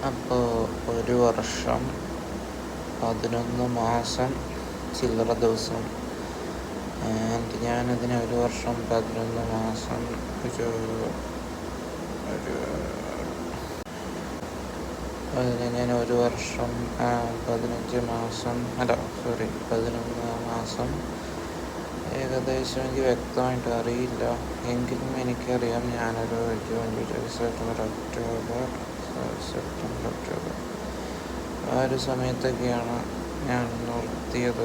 അപ്പോൾ 1 വർഷം 11 മാസം ചില്ലറ ദിവസം. ഞാനതിന് 1 വർഷം 11 മാസം ഒരു ഒരു ഞാൻ 1 വർഷം 15 മാസം 11 മാസം ഏകദേശം എനിക്ക് വ്യക്തമായിട്ട് അറിയില്ല. എങ്കിലും എനിക്കറിയാം ഞാനൊരു ജൂൺ, ജൂലൈ, സെപ്റ്റംബർ, ഒക്ടോബർ ആ ഒരു സമയത്തൊക്കെയാണ് ഞാൻ നിർത്തിയത്.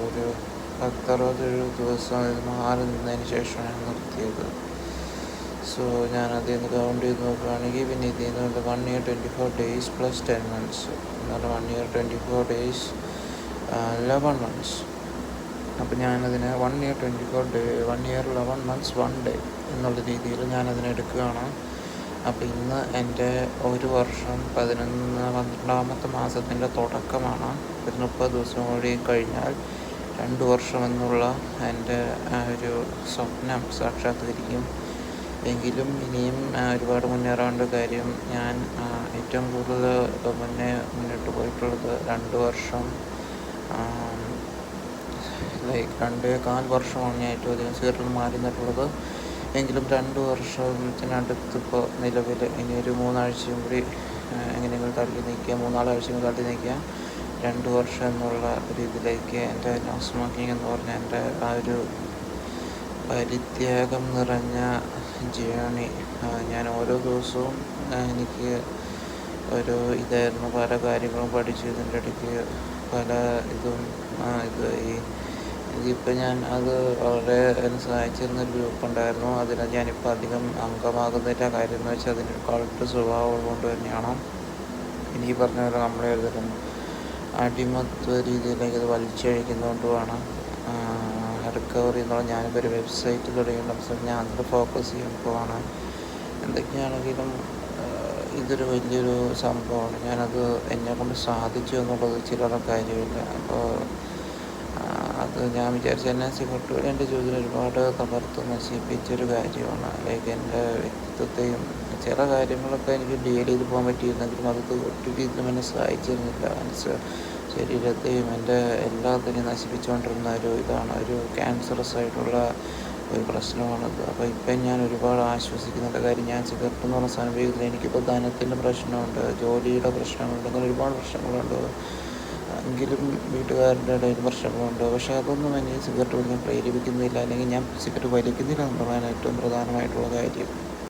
ഒരു 10-60 ദിവസം മാറി നിന്നതിന് ശേഷമാണ് ഞാൻ നിർത്തിയത്. സോ ഞാനതിൽ നിന്ന് കൗണ്ട് ചെയ്ത് നോക്കുകയാണെങ്കിൽ പിന്നെ ഇതിൽ നിന്ന് 1 year 24 days plus 10 months, എന്നാലും 1 year 24 days 11 months. അപ്പോൾ ഞാനതിന് 1 year 11 months 1 day എന്നുള്ള രീതിയിൽ ഞാനതിനെ എടുക്കുകയാണ്. അപ്പോൾ ഇന്ന് എൻ്റെ 1 വർഷം 12ാമത്തെ മാസത്തിൻ്റെ തുടക്കമാണ്. ഒരു 30 ദിവസം കൂടി കഴിഞ്ഞാൽ 2 വർഷം എന്നുള്ള എൻ്റെ ഒരു സ്വപ്നം സാക്ഷാത്കരിക്കും. എങ്കിലും ഇനിയും ഒരുപാട് മുന്നേറാണ്ട്. കാര്യം ഞാൻ ഏറ്റവും കൂടുതൽ മുന്നോട്ട് പോയിട്ടുള്ളത് 2 വർഷം, 2.25 വർഷമാണ് ഞാൻ ഏറ്റവും അധികം സിഗരറ്റിൽ മാറി നിന്നിട്ടുള്ളത്. എങ്കിലും 2 വർഷത്തിനടുത്തിപ്പോൾ നിലവിൽ ഇനി ഒരു 3 ആഴ്ചയും കൂടി എങ്ങനെയെങ്കിലും തള്ളി നീക്കുക, 3-4 ആഴ്ചയും തള്ളി നീക്കുക 2 വർഷം എന്നുള്ള ഒരു ഇതിലേക്ക് എൻ്റെ നോ സ്മോക്കിംഗ് എന്ന് പറഞ്ഞ എൻ്റെ ആ ഒരു പരിത്യാഗം നിറഞ്ഞ ജേണി. ഞാൻ ഓരോ ദിവസവും എനിക്ക് ഒരു ഇതായിരുന്നു. പല കാര്യങ്ങളും പഠിച്ചു. ഇതിൻ്റെ ഇടയ്ക്ക് പല ഇതിപ്പോൾ ഞാൻ അത് വളരെ എന്നെ സഹായിച്ചിരുന്നൊരു ഗ്രൂപ്പ് ഉണ്ടായിരുന്നു. അതിന് ഞാനിപ്പോൾ അധികം അംഗമാകുന്നില്ല. കാര്യം എന്ന് വെച്ചാൽ അതിനൊരു കൾട്ട് സ്വഭാവം കൊണ്ട് തന്നെയാണ്. എനിക്ക് പറഞ്ഞ പോലെ നമ്മളെ ഒരുതരം അടിമത്വ രീതിയിലേക്ക് അത് വലിച്ചഴിക്കുന്നതുകൊണ്ടുമാണ് റിക്കവറി എന്നുള്ള ഞാനിപ്പോൾ ഒരു വെബ്സൈറ്റ് തുടങ്ങിയിട്ടുള്ള ഞാൻ അതിൽ ഫോക്കസ് ചെയ്യുമ്പോഴാണ്. എന്തൊക്കെയാണെങ്കിലും ഇതൊരു വലിയൊരു സംഭവമാണ്. ഞാനത് എന്നെക്കൊണ്ട് സാധിച്ചു എന്നുള്ളത് ചില്ലറ കാര്യമില്ല. അപ്പോൾ അത് ഞാൻ വിചാരിച്ച എന്നെ സിഗരറ്റ് വഴി എൻ്റെ ജീവിതത്തിൽ ഒരുപാട് തകർത്ത് നശിപ്പിച്ചൊരു കാര്യമാണ്. എൻ്റെ വ്യക്തിത്വത്തെയും ചില കാര്യങ്ങളൊക്കെ എനിക്ക് ഡീൽ ചെയ്ത് പോകാൻ പറ്റിയിരുന്നെങ്കിലും അത് ഒറ്റ രീതിയിലും എന്നെ സഹായിച്ചിരുന്നില്ല. ശരീരത്തെയും എൻ്റെ എല്ലാത്തിനെയും നശിപ്പിച്ചുകൊണ്ടിരുന്ന ഒരു ഇതാണ്, ഒരു ക്യാൻസറസ് ആയിട്ടുള്ള ഒരു പ്രശ്നമാണത്. അപ്പോൾ ഇപ്പം ഞാൻ ഒരുപാട് ആശ്വസിക്കുന്നുണ്ട്. കാര്യം ഞാൻ സിഗരറ്റ് എന്ന് പറഞ്ഞ സാധനം ഉപയോഗിക്കില്ല. എനിക്കിപ്പോൾ ധനത്തിൻ്റെ പ്രശ്നമുണ്ട്, ജോലിയുടെ പ്രശ്നങ്ങളുണ്ട്, അങ്ങനെ ഒരുപാട് പ്രശ്നങ്ങളുണ്ട്. എങ്കിലും വീട്ടുകാരുടെ ഇടയിൽ പ്രശ്നങ്ങളുണ്ട്. പക്ഷേ അതൊന്നും എന്നെ സിഗരറ്റ് വലിക്കാൻ പ്രേരിപ്പിക്കുന്നില്ല, അല്ലെങ്കിൽ ഞാൻ സിഗരറ്റ് വലിക്കുന്നില്ല എന്നുള്ളതാണ് ഏറ്റവും പ്രധാനമായിട്ടുള്ള കാര്യം.